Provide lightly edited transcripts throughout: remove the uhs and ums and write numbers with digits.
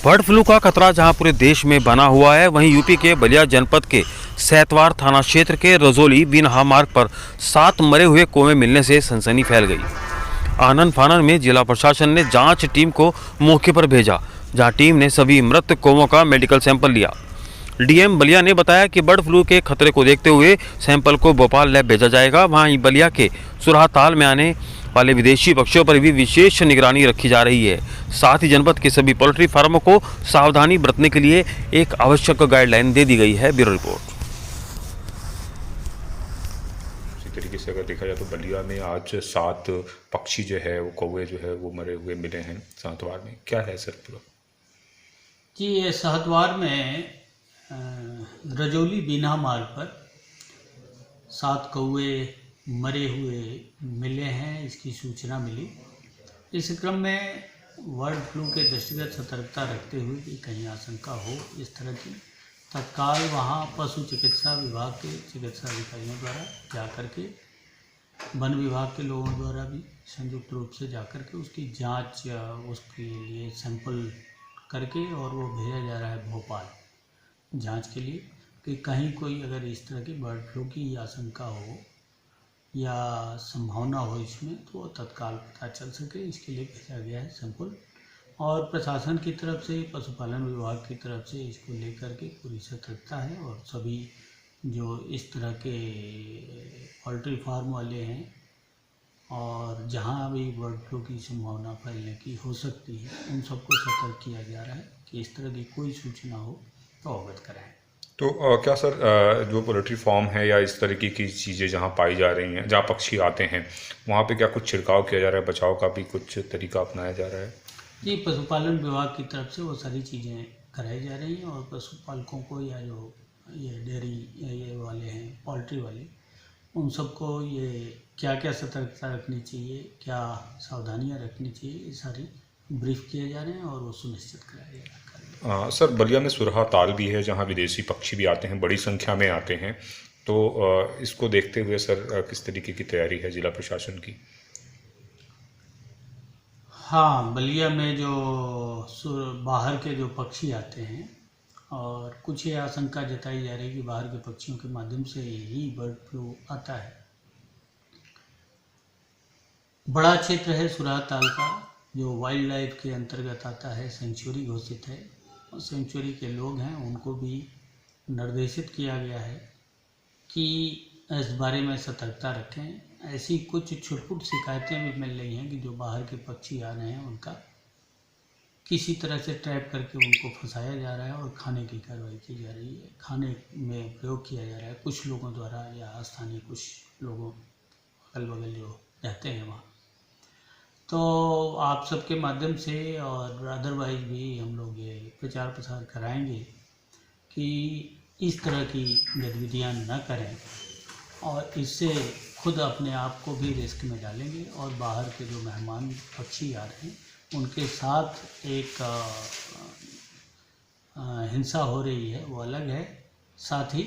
Bird flu का खतरा जहां पूरे देश में बना हुआ है, वहीं यूपी के बलिया जनपद के सैतवार थाना क्षेत्र के रजौली बिनहा मार्ग पर 7 मरे हुए कौवे मिलने से सनसनी फैल गई। आनन फानन में जिला प्रशासन ने जांच टीम को मौके पर भेजा, जहां टीम ने सभी मृत कौवों का मेडिकल सैंपल लिया। डीएम बलिया ने बताया कि बर्ड फ्लू के खतरे को देखते हुए सैंपल को भोपाल लैब भेजा जाएगा। वहीं बलिया के सुरहाताल में आने वाले विदेशी पक्षियों पर भी विशेष निगरानी रखी जा रही है। साथ ही जनपद के सभी पोल्ट्री फार्मों को सावधानी बरतने के लिए एक आवश्यक गाइडलाइन दे दी गई है। Bureau report. इसी तरीके से अगर देखा जाए तो बलिया में आज 7 पक्षी जो है वो कौवे जो है वो मरे हुए मिले हैं सहतवार में। क्या है सर पूरा? जी, ये सहतवार में रजौली बिनहा मार्ग पर 7 कौवे मरे हुए मिले हैं, इसकी सूचना मिली। इस क्रम में बर्ड फ्लू के दृष्टिगत सतर्कता रखते हुए कि कहीं आशंका हो इस तरह की, तत्काल वहां पशु चिकित्सा विभाग के चिकित्सा अधिकारियों द्वारा जाकर के, वन विभाग के लोगों द्वारा भी संयुक्त रूप से जाकर के उसकी जांच या उसके लिए सैंपल करके और वो भेजा जा रहा है भोपाल जांच के लिए कि कहीं कोई अगर इस तरह की बर्ड फ्लू की आशंका हो या संभावना हो इसमें, तो तत्काल पता चल सके, इसके लिए भेजा गया है सैंपल। और प्रशासन की तरफ से, पशुपालन विभाग की तरफ से इसको लेकर के पूरी सतर्कता है और सभी जो इस तरह के पोल्ट्री फार्म वाले हैं और जहां भी बर्ड फ्लू की संभावना फैलने की हो सकती है, उन सबको सतर्क किया जा रहा है कि इस तरह की कोई सूचना हो तो अवगत कराएं। तो क्या सर जो पोल्ट्री फार्म है या इस तरीके की चीज़ें जहाँ पाई जा रही हैं, जहाँ पक्षी आते हैं, वहाँ पे क्या कुछ छिड़काव किया जा रहा है, बचाव का भी कुछ तरीका अपनाया जा रहा है? जी, पशुपालन विभाग की तरफ से वो सारी चीज़ें कराई जा रही हैं और पशुपालकों को या जो ये डेयरी ये वाले हैं पोल्ट्री वाले, उन सबको ये क्या क्या सतर्कता रखनी चाहिए, क्या सावधानियाँ रखनी चाहिए, ये सारी ब्रीफ किए जा रहे हैं और वो सुनिश्चित कराया जा रहा है। सर बलिया में सुरहा ताल भी है जहाँ विदेशी पक्षी भी आते हैं, बड़ी संख्या में आते हैं, तो इसको देखते हुए सर किस तरीके की तैयारी है जिला प्रशासन की? हाँ, बलिया में जो बाहर के जो पक्षी आते हैं और कुछ ये आशंका जताई जा रही है कि बाहर के पक्षियों के माध्यम से ही बर्ड फ्लू आता है। बड़ा क्षेत्र है सुरहाताल का, जो वाइल्ड लाइफ के अंतर्गत आता है, सेंचुरी घोषित है और सेंचुरी के लोग हैं, उनको भी निर्देशित किया गया है कि इस बारे में सतर्कता रखें। ऐसी कुछ छुटपुट शिकायतें भी मिल रही हैं कि जो बाहर के पक्षी आ रहे हैं उनका किसी तरह से ट्रैप करके उनको फंसाया जा रहा है और खाने की कार्रवाई की जा रही है, खाने में प्रयोग किया जा रहा है कुछ लोगों द्वारा या स्थानीय कुछ लोगों अगल बगल जो रहते हैं वहाँ। तो आप सबके माध्यम से और अदरवाइज भी हम लोग ये प्रचार प्रसार कराएंगे कि इस तरह की गतिविधियां न करें और इससे खुद अपने आप को भी रिस्क में डालेंगे और बाहर के जो मेहमान पक्षी आ रहे हैं उनके साथ एक हिंसा हो रही है, वो अलग है। साथ ही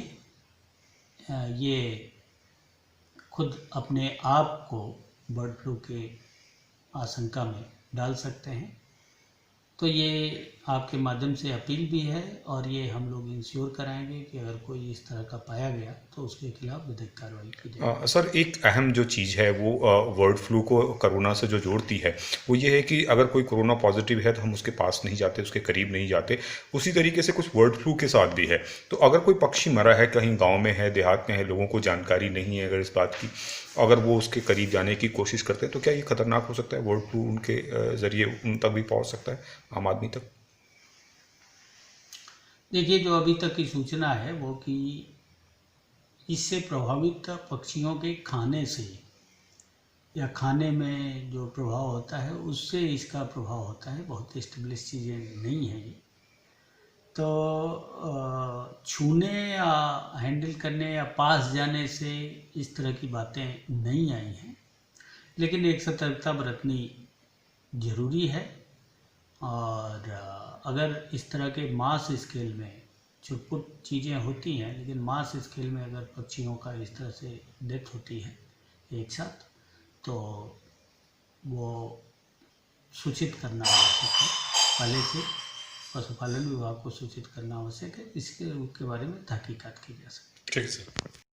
ये खुद अपने आप को बर्ड फ्लू के आशंका में डाल सकते हैं। तो ये आपके माध्यम से अपील भी है और ये हम लोग इंश्योर कराएंगे कि अगर कोई इस तरह का पाया गया तो उसके खिलाफ विधिक कार्रवाई की जाए। सर एक अहम जो चीज़ है वो बर्ड फ्लू को कोरोना से जो जोड़ती है वो ये है कि अगर कोई कोरोना पॉजिटिव है तो हम उसके पास नहीं जाते, उसके करीब नहीं जाते। उसी तरीके से कुछ बर्ड फ्लू के साथ भी है। तो अगर कोई पक्षी मरा है, कहीं गाँव में है, देहात में है, लोगों को जानकारी नहीं है अगर इस बात की, अगर वो उसके करीब जाने की कोशिश करते हैं तो क्या ये खतरनाक हो सकता है? बर्ड फ्लू उनके ज़रिए उन तक भी पहुँच सकता है, आम आदमी तक? देखिए, जो अभी तक की सूचना है वो कि इससे प्रभावित पक्षियों के खाने से या खाने में जो प्रभाव होता है उससे इसका प्रभाव होता है। बहुत एस्टेब्लिश चीज़ें नहीं हैं ये। तो छूने या हैंडल करने या पास जाने से इस तरह की बातें नहीं आई हैं, लेकिन एक सतर्कता बरतनी ज़रूरी है और अगर इस तरह के मास स्केल में छुटपुट चीज़ें होती हैं, लेकिन मास स्केल में अगर पक्षियों का इस तरह से डेथ होती है एक साथ, तो वो सूचित करना आवश्यक है। पहले से पशुपालन विभाग को सूचित करना आवश्यक है, इसके बारे में तहकीकात की जा सकती है। ठीक है सर।